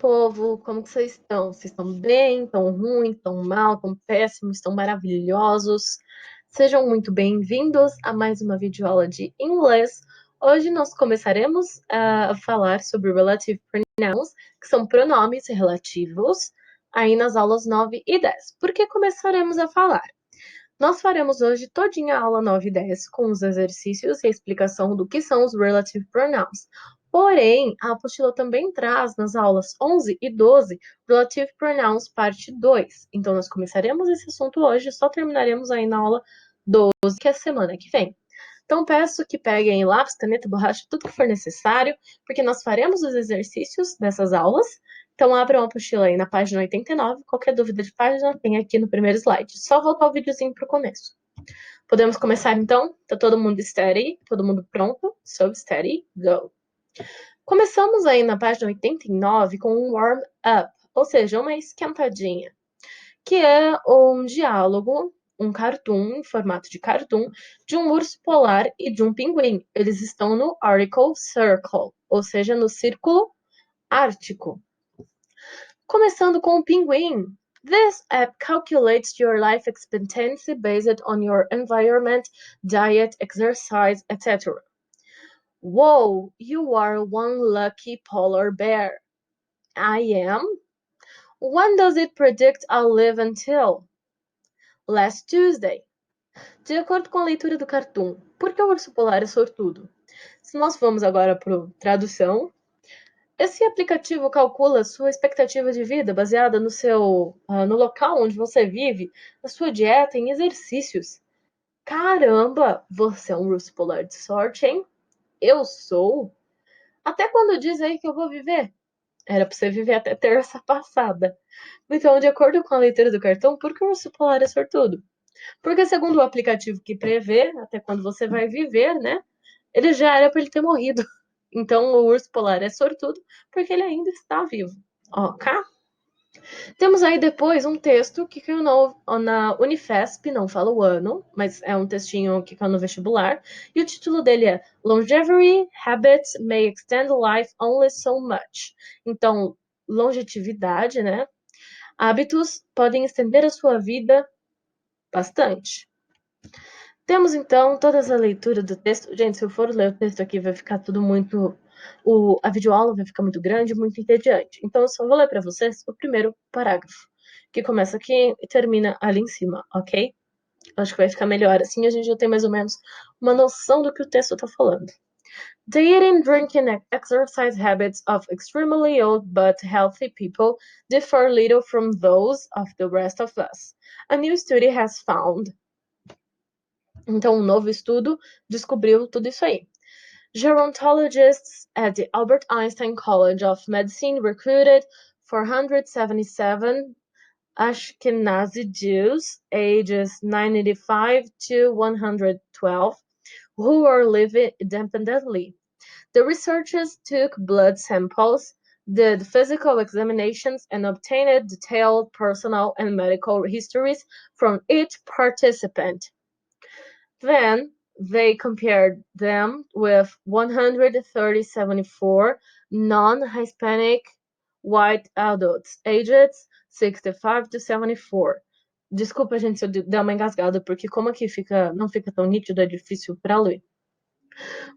povo, como que vocês estão? Vocês estão bem? Estão ruim? Estão mal? Estão péssimos? Estão maravilhosos? Sejam muito bem-vindos a mais uma videoaula de inglês. Hoje nós começaremos a falar sobre relative pronouns, que são pronomes relativos, aí nas aulas 9 e 10. Por que começaremos a falar? Nós faremos hoje todinha a aula 9 e 10 com os exercícios e a explicação do que são os relative pronouns. Porém, a apostila também traz nas aulas 11 e 12 Relative Pronouns parte 2. Então, nós começaremos esse assunto hoje e só terminaremos aí na aula 12, que é semana que vem. Então, peço que peguem lápis, caneta, borracha, tudo que for necessário, porque nós faremos os exercícios dessas aulas. Então, abram a apostila aí na página 89. Qualquer dúvida de página, tem aqui no primeiro slide. Só voltar o videozinho para o começo. Podemos começar, então? Tá todo mundo steady? Todo mundo pronto? So, steady, go! Começamos aí na página 89 com um warm-up, ou seja, uma esquentadinha, que é um diálogo, um cartoon, em formato de cartoon, de um urso polar e de um pinguim. Eles estão no Arctic Circle, ou seja, no círculo ártico. Começando com o pinguim. This app calculates your life expectancy based on your environment, diet, exercise, etc. Whoa, you are one lucky polar bear. I am? When does it predict I'll live until? Last Tuesday. De acordo com a leitura do cartoon, por que o urso polar é sortudo? Se nós formos agora para tradução, esse aplicativo calcula sua expectativa de vida baseada no local onde você vive, na sua dieta, em exercícios. Caramba, você é um urso polar de sorte, hein? Eu sou? Até quando diz aí que eu vou viver? Era para você viver até terça passada. Então, de acordo com a leitura do cartão, por que o urso polar é sortudo? Porque segundo o aplicativo que prevê até quando você vai viver, né? Ele já era para ele ter morrido. Então, o urso polar é sortudo porque ele ainda está vivo. Ok? Temos aí depois um texto que caiu na Unifesp, não fala o ano, mas é um textinho que caiu no vestibular. E o título dele é Longevity Habits May Extend Life Only So Much. Então, longevidade, né? Hábitos podem estender a sua vida bastante. Temos então toda essa leitura do texto. Gente, se eu for ler o texto aqui, vai ficar tudo muito. A videoaula vai ficar muito grande, muito entediante. Então, eu só vou ler para vocês o primeiro parágrafo, que começa aqui e termina ali em cima, ok? Acho que vai ficar melhor. Assim a gente já tem mais ou menos uma noção do que o texto está falando. The eating, drinking, and exercise habits of extremely old but healthy people differ little from those of the rest of us. A new study has found. Então, um novo estudo descobriu tudo isso aí. Gerontologists at the Albert Einstein College of Medicine recruited 477 Ashkenazi Jews ages 95 to 112 who were living independently. The researchers took blood samples, did physical examinations, and obtained detailed personal and medical histories from each participant. Then they compared them with 174 non-Hispanic white adults aged 65 to 74. Desculpa, gente, se eu der uma engasgada, porque como aqui não fica tão nítido, é difícil para ler.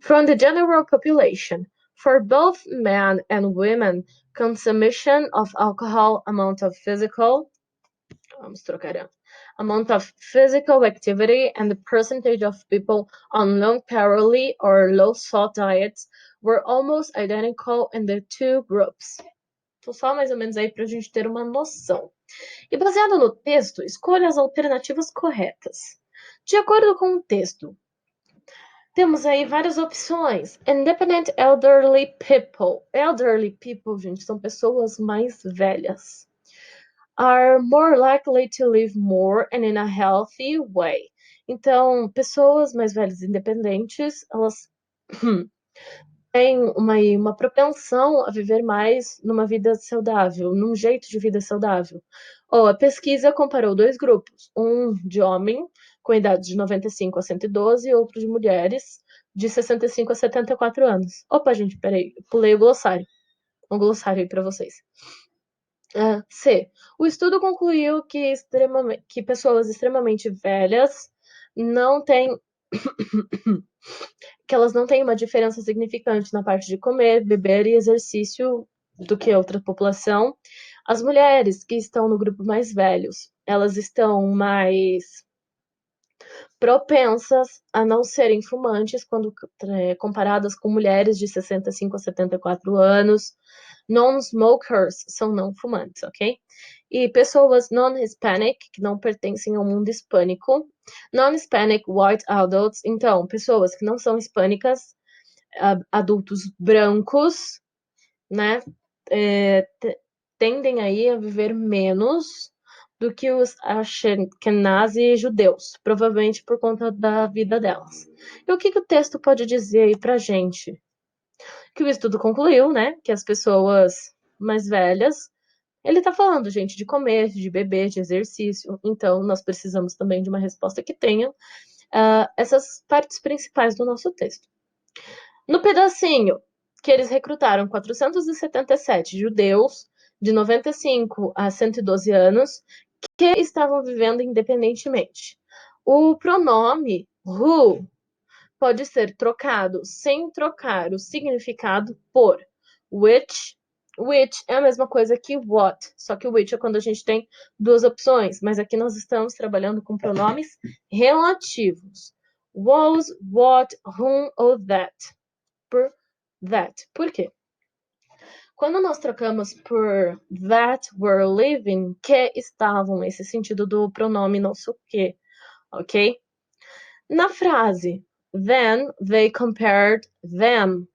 From the general population, for both men and women, consumption of alcohol amount of physical activity and the percentage of people on long calorie or low salt diets were almost identical in the two groups. Então, só mais ou menos aí para a gente ter uma noção. E baseado no texto, escolha as alternativas corretas. De acordo com o texto, temos aí várias opções. Independent elderly people. Elderly people, gente, são pessoas mais velhas. Are more likely to live more and in a healthy way. Então, pessoas mais velhas independentes, elas têm uma propensão a viver mais numa vida saudável, num jeito de vida saudável. A pesquisa comparou dois grupos, um de homem com idade de 95 a 112 e outro de mulheres de 65 a 74 anos. Opa, gente, peraí, pulei o glossário. um glossário aí para vocês. C. O estudo concluiu que pessoas extremamente velhas não têm que elas não têm uma diferença significante na parte de comer, beber e exercício do que a outra população. As mulheres que estão no grupo mais velhos, elas estão mais propensas a não serem fumantes quando comparadas com mulheres de 65 a 74 anos. Non-smokers são não fumantes, ok? E pessoas non-Hispanic, que não pertencem ao mundo hispânico. Non-Hispanic white adults, então, pessoas que não são hispânicas, adultos brancos, né? Tendem aí a viver menos do que os Ashkenazi judeus, provavelmente por conta da vida delas. E o que o texto pode dizer aí pra gente? Que o estudo concluiu, né, que as pessoas mais velhas, ele tá falando, gente, de comer, de beber, de exercício, então nós precisamos também de uma resposta que tenha essas partes principais do nosso texto. No pedacinho que eles recrutaram 477 judeus de 95 a 112 anos que estavam vivendo independentemente. O pronome who pode ser trocado sem trocar o significado por which. Which é a mesma coisa que what, só que o which é quando a gente tem duas opções, mas aqui nós estamos trabalhando com pronomes relativos. Was, what, whom ou that. Por that. Por quê? Quando nós trocamos por that were living, que estavam, esse sentido do pronome nosso que, ok? Na frase then they compared them.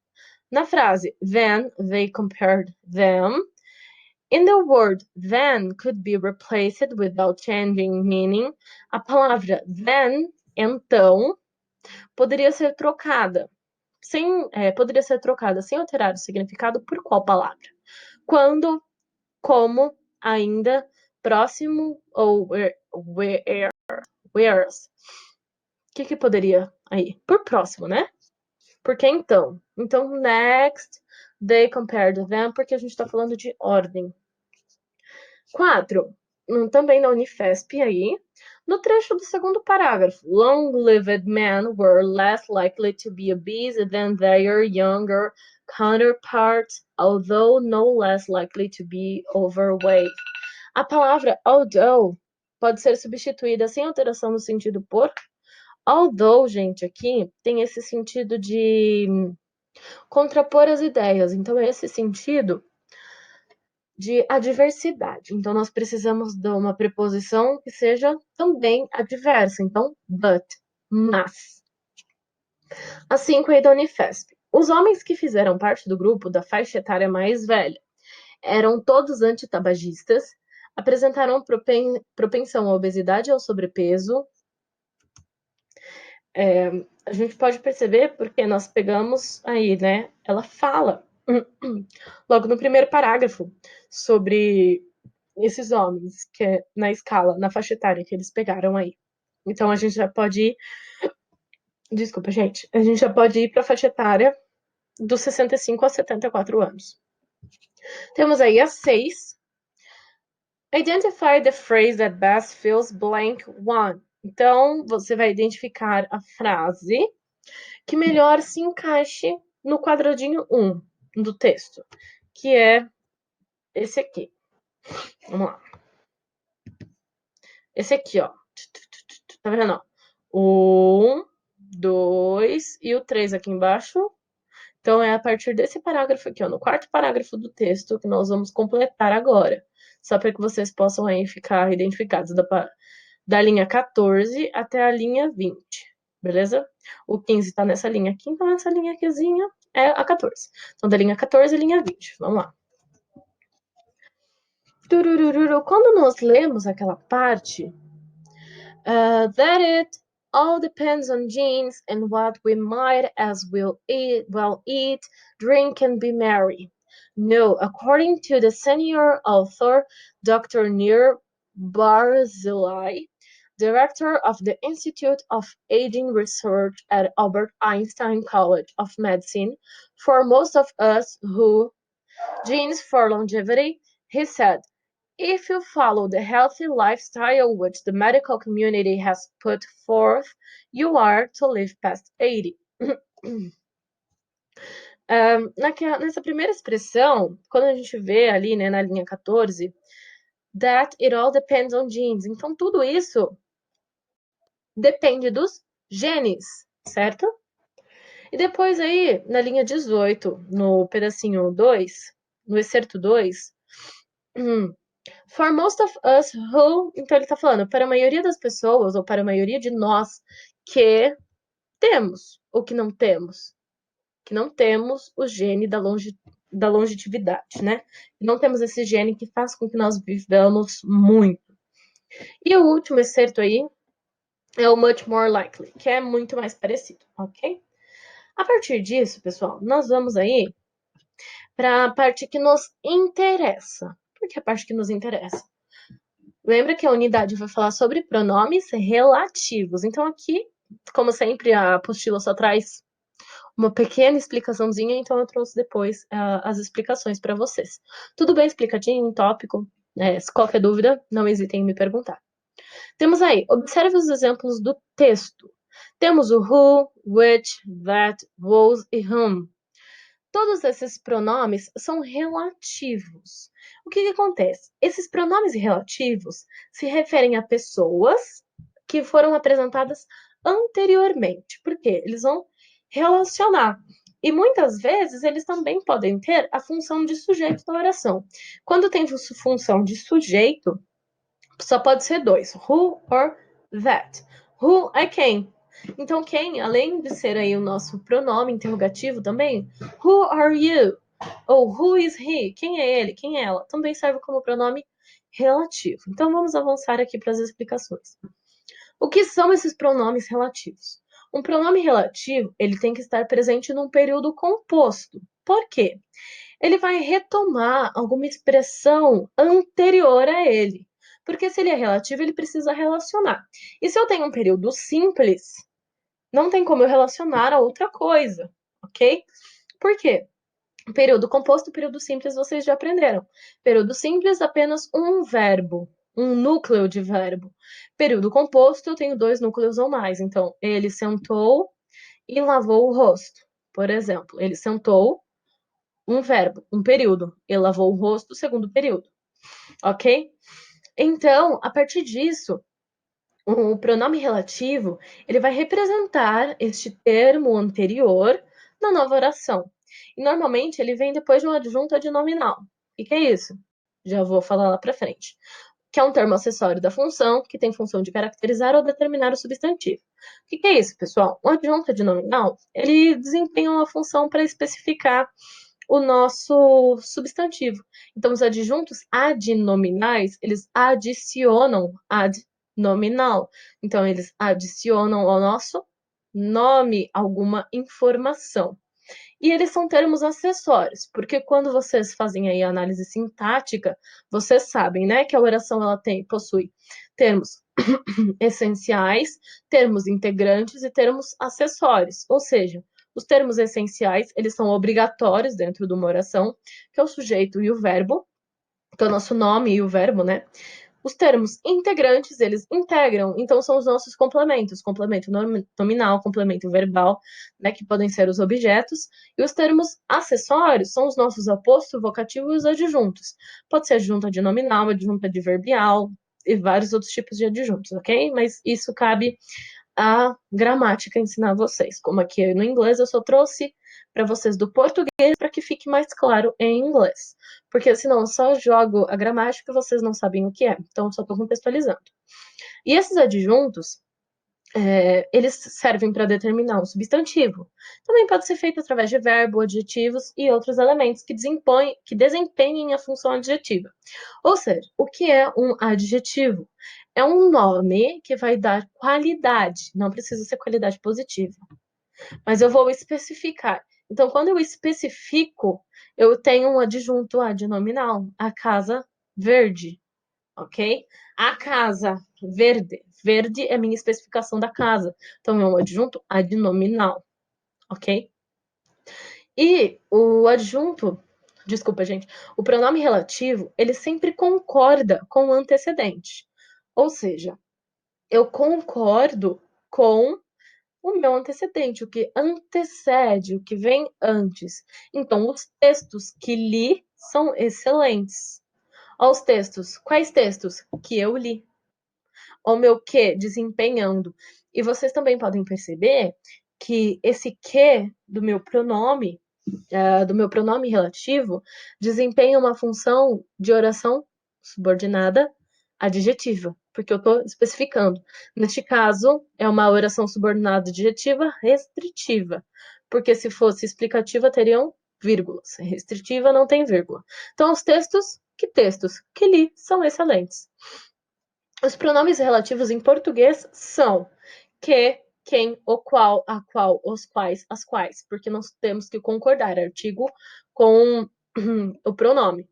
Na frase then they compared them, in the word then could be replaced without changing meaning. A palavra then, então, poderia ser trocada poderia ser trocada sem alterar o significado por qual palavra? Quando, como, ainda, próximo ou whereas. O que poderia aí? Por próximo, né? Porque então. Então, next, they compared them, porque a gente está falando de ordem. 4. Também na Unifesp aí, no trecho do segundo parágrafo. Long-lived men were less likely to be obese than their younger counterparts, although no less likely to be overweight. A palavra although pode ser substituída sem alteração no sentido por. Although, gente, aqui tem esse sentido de contrapor as ideias. Então, é esse sentido de adversidade. Então, nós precisamos de uma preposição que seja também adversa. Então, but, mas. Assim com a da Unifesp. Os homens que fizeram parte do grupo da faixa etária mais velha eram todos antitabagistas, apresentaram propensão à obesidade e ao sobrepeso. A gente pode perceber porque nós pegamos aí, né? Ela fala logo no primeiro parágrafo sobre esses homens que é na escala, na faixa etária que eles pegaram aí. Então a gente já pode ir. Desculpa, gente. A gente já pode ir para a faixa etária dos 65 a 74 anos. Temos aí as 6. Identify the phrase that best fills blank one. Então, você vai identificar a frase que melhor se encaixe no quadradinho 1 do texto, que é esse aqui. Vamos lá. Esse aqui, ó. Tá vendo? 1, 2 e o 3 aqui embaixo. Então, é a partir desse parágrafo aqui, ó, no quarto parágrafo do texto, que nós vamos completar agora. Só para que vocês possam aí ficar identificados da linha 14 até a linha 20. Beleza? O 15 tá nessa linha aqui, então essa linha aquizinha é a 14. Então, da linha 14 à linha 20. Vamos lá. Quando nós lemos aquela parte, that it all depends on genes and what we might as well eat, drink, and be merry. No, according to the senior author, Dr. Nir Barzilai, director of the Institute of Aging Research at Albert Einstein College of Medicine, for most of us who genes for longevity, he said, if you follow the healthy lifestyle which the medical community has put forth, you are to live past 80. Nessa primeira expressão, quando a gente vê ali, né, na linha 14, that it all depends on genes. Então, tudo isso depende dos genes, certo? E depois aí, na linha 18, no pedacinho 2, no excerto 2, for most of us who... Então ele tá falando, para a maioria das pessoas, ou para a maioria de nós, que temos ou que não temos. Que não temos o gene da longevidade, né? Não temos esse gene que faz com que nós vivamos muito. E o último excerto aí é o much more likely, que é muito mais parecido, ok? A partir disso, pessoal, nós vamos aí para a parte que nos interessa. Por que a parte que nos interessa? Lembra que a unidade vai falar sobre pronomes relativos. Então aqui, como sempre, a apostila só traz uma pequena explicaçãozinha, então eu trouxe depois as explicações para vocês. Tudo bem explicadinho, tópico? Se qualquer dúvida, não hesitem em me perguntar. Temos aí, observe os exemplos do texto. Temos o who, which, that, was e whom. Todos esses pronomes são relativos. O que acontece? Esses pronomes relativos se referem a pessoas que foram apresentadas anteriormente. Por quê? Eles vão relacionar. E muitas vezes eles também podem ter a função de sujeito da oração. Quando tem função de sujeito, só pode ser dois, who or that. Who é quem. Então, quem, além de ser aí o nosso pronome interrogativo também, who are you? Ou who is he? Quem é ele? Quem é ela? Também serve como pronome relativo. Então, vamos avançar aqui para as explicações. O que são esses pronomes relativos? Um pronome relativo, ele tem que estar presente num período composto. Por quê? Ele vai retomar alguma expressão anterior a ele. Porque se ele é relativo, ele precisa relacionar. E se eu tenho um período simples, não tem como eu relacionar a outra coisa, ok? Por quê? Período composto, período simples, vocês já aprenderam. Período simples, apenas um verbo, um núcleo de verbo. Período composto, eu tenho dois núcleos ou mais. Então, ele sentou e lavou o rosto. Por exemplo, ele sentou, um verbo, um período. Ele lavou o rosto, segundo período. Ok? Então, a partir disso, o pronome relativo, ele vai representar este termo anterior na nova oração. E normalmente ele vem depois de um adjunto adnominal. O que é isso? Já vou falar lá para frente. Que é um termo acessório da função, que tem função de caracterizar ou determinar o substantivo. O que é isso, pessoal? Um adjunto adnominal, ele desempenha uma função para especificar o nosso substantivo. Então, os adjuntos adnominais, eles adicionam ad nominal. Então, eles adicionam ao nosso nome alguma informação. E eles são termos acessórios, porque quando vocês fazem aí a análise sintática, vocês sabem, né, que a oração ela possui termos essenciais, termos integrantes e termos acessórios. Ou seja, os termos essenciais, eles são obrigatórios dentro de uma oração, que é o sujeito e o verbo, que é o nosso nome e o verbo, né? Os termos integrantes, eles integram, então são os nossos complementos, complemento nominal, complemento verbal, né, que podem ser os objetos, e os termos acessórios são os nossos aposto, vocativo e os adjuntos. Pode ser adjunta de nominal, adjunta adverbial e vários outros tipos de adjuntos, ok? Mas isso cabe à gramática ensinar vocês. Como aqui no inglês, eu só trouxe para vocês do português para que fique mais claro em inglês. Porque senão eu só jogo a gramática e vocês não sabem o que é. Então, eu só estou contextualizando. E esses adjuntos, eles servem para determinar um substantivo. Também pode ser feito através de verbo, adjetivos e outros elementos que desempenhem a função adjetiva. Ou seja, o que é um adjetivo? É um nome que vai dar qualidade, não precisa ser qualidade positiva, mas eu vou especificar. Então, quando eu especifico, eu tenho um adjunto adnominal, a casa verde, ok? A casa verde. Verde é minha especificação da casa. Então, é um adjunto adnominal, ok? E o adjunto Desculpa, gente. O pronome relativo, ele sempre concorda com o antecedente. Ou seja, eu concordo com o meu antecedente, o que antecede, o que vem antes. Então, os textos que li são excelentes. Aos textos, quais textos? Que eu li. O meu que desempenhando. E vocês também podem perceber que esse que do meu pronome relativo desempenha uma função de oração subordinada adjetiva, porque eu estou especificando. Neste caso, é uma oração subordinada adjetiva restritiva, porque se fosse explicativa, teriam vírgulas. Restritiva não tem vírgula. Então, os textos que li são excelentes. Os pronomes relativos em português são que, quem, o qual, a qual, os quais, as quais, porque nós temos que concordar artigo com o pronome.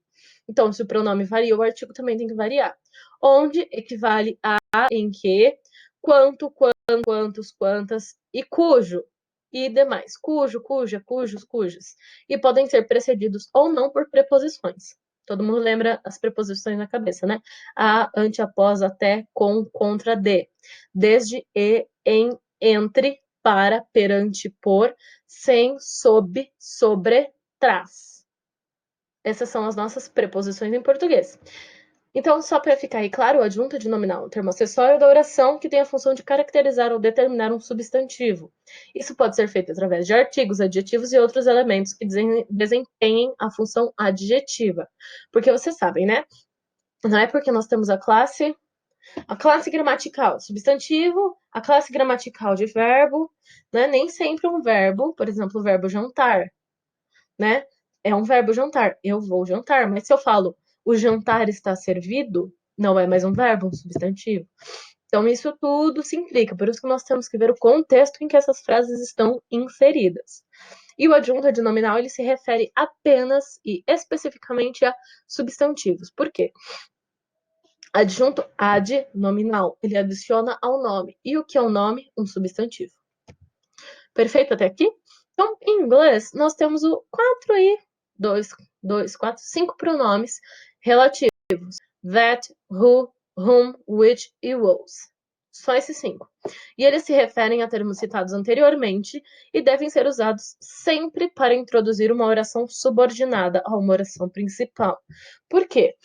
Então, se o pronome varia, o artigo também tem que variar. Onde equivale a, em que, quanto, quantos, quantas e cujo e demais. Cujo, cuja, cujos, cujas. E podem ser precedidos ou não por preposições. Todo mundo lembra as preposições na cabeça, né? A, ante, após, até, com, contra, de. Desde, e, em, entre, para, perante, por, sem, sob, sobre, trás. Essas são as nossas preposições em português. Então, só para ficar aí claro, o adjunto de nominal é um termo acessório da oração que tem a função de caracterizar ou determinar um substantivo. Isso pode ser feito através de artigos, adjetivos e outros elementos que desempenhem a função adjetiva. Porque vocês sabem, né? Não é porque nós temos a classe gramatical substantivo, a classe gramatical de verbo, né? Nem sempre um verbo, por exemplo, o verbo jantar, né? É um verbo jantar, eu vou jantar, mas se eu falo o jantar está servido, não é mais um verbo, um substantivo. Então, isso tudo se implica, por isso que nós temos que ver o contexto em que essas frases estão inseridas. E o adjunto adnominal, ele se refere apenas e especificamente a substantivos. Por quê? Adjunto ad nominal, ele adiciona ao nome. E o que é um nome? Um substantivo. Perfeito até aqui? Então, em inglês, nós temos o 4 e 5 pronomes relativos. That, who, whom, which e whose. Só esses 5. E eles se referem a termos citados anteriormente e devem ser usados sempre para introduzir uma oração subordinada a uma oração principal. Por quê?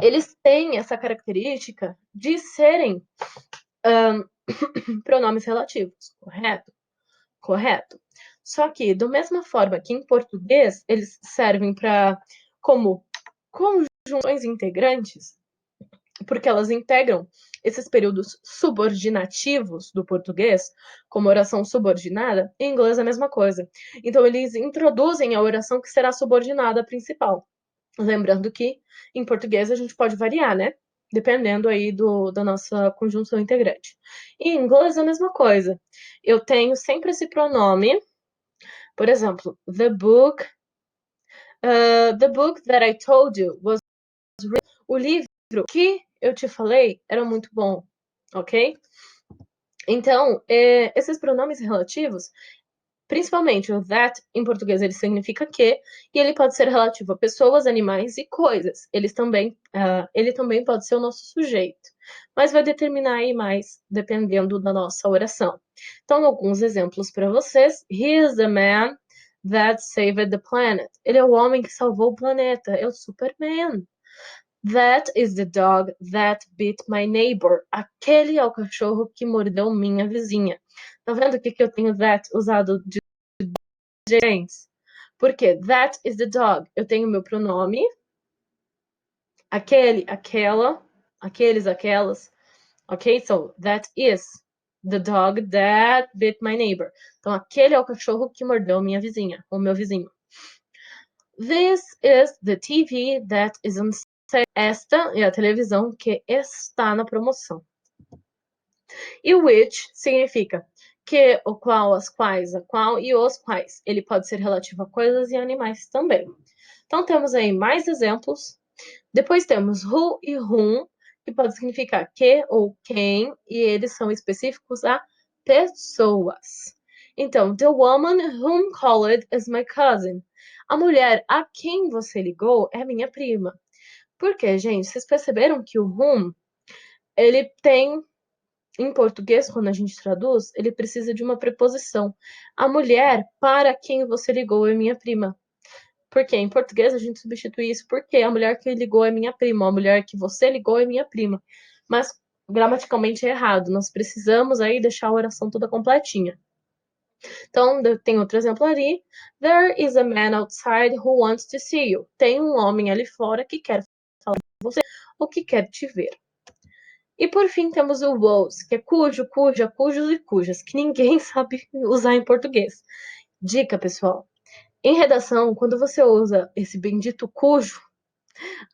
Eles têm essa característica de serem pronomes relativos, correto? Correto. Só que, da mesma forma que em português eles servem como conjunções integrantes, porque elas integram esses períodos subordinativos do português, como oração subordinada, em inglês é a mesma coisa. Então, eles introduzem a oração que será subordinada à principal. Lembrando que em português a gente pode variar, né? Dependendo aí da nossa conjunção integrante. Em inglês é a mesma coisa. Eu tenho sempre esse pronome. Por exemplo, the book that I told you was written. O livro que eu te falei era muito bom, ok? Então, esses pronomes relativos, principalmente o that, em português, ele significa que, e ele pode ser relativo a pessoas, animais e coisas. Ele também pode ser o nosso sujeito, mas vai determinar aí mais dependendo da nossa oração. Então, alguns exemplos para vocês. He is the man that saved the planet. Ele é o homem que salvou o planeta, é o Superman. That is the dog that bit my neighbor. Aquele é o cachorro que mordeu minha vizinha. Tá vendo o que eu tenho that usado de gerentes? Porque that is the dog. Eu tenho meu pronome. Aquele, aquela, aqueles, aquelas. Ok? So, that is the dog that bit my neighbor. Então, aquele é o cachorro que mordeu minha vizinha, ou meu vizinho. This is the TV that is on sale. Esta é a televisão que está na promoção. E which significa que, o qual, as quais, a qual e os quais. Ele pode ser relativo a coisas e animais também. Então, temos aí mais exemplos. Depois temos who e whom, que pode significar que ou quem, e eles são específicos a pessoas. Então, the woman whom called is my cousin. A mulher a quem você ligou é minha prima. Por quê, gente? Vocês perceberam que o whom, ele tem, em português, quando a gente traduz, ele precisa de uma preposição. A mulher para quem você ligou é minha prima. Porque em português a gente substitui isso porque a mulher que ligou é minha prima, a mulher que você ligou é minha prima. Mas gramaticalmente é errado. Nós precisamos aí deixar a oração toda completinha. Então, tem outro exemplo ali. There is a man outside who wants to see you. Tem um homem ali fora que quer falar com você ou que quer te ver. E por fim temos o was, que é cujo, cuja, cujos e cujas, que ninguém sabe usar em português. Dica, pessoal. Em redação, quando você usa esse bendito cujo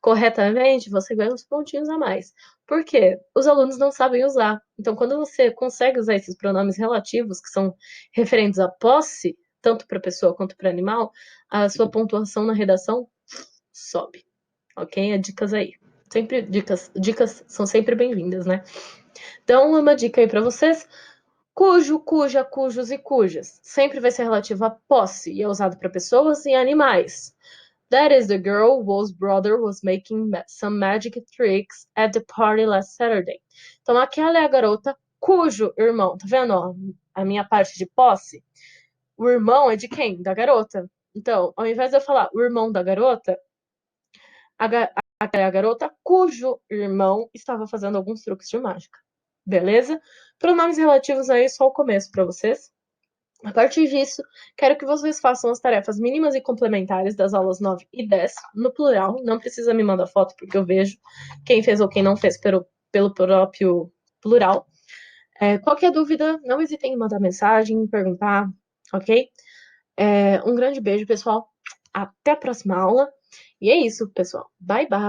corretamente, você ganha uns pontinhos a mais. Por quê? Os alunos não sabem usar. Então, quando você consegue usar esses pronomes relativos, que são referentes à posse, tanto para pessoa quanto para animal, a sua pontuação na redação sobe. Ok? Dicas aí. Sempre dicas são sempre bem-vindas, né? Então, uma dica aí para vocês. Cujo, cuja, cujos e cujas. Sempre vai ser relativo à posse e é usado para pessoas e animais. That is the girl whose brother was making some magic tricks at the party last Saturday. Então, aquela é a garota cujo irmão, tá vendo? Ó, a minha parte de posse. O irmão é de quem? Da garota. Então, ao invés de eu falar o irmão da garota, a garota cujo irmão estava fazendo alguns truques de mágica. Beleza? Pronomes relativos aí, só o começo para vocês. A partir disso, quero que vocês façam as tarefas mínimas e complementares das aulas 9 e 10, no plural. Não precisa me mandar foto, porque eu vejo quem fez ou quem não fez pelo próprio plural. Qualquer dúvida, não hesitem em mandar mensagem, perguntar, ok? Um grande beijo, pessoal. Até a próxima aula. E é isso, pessoal. Bye, bye.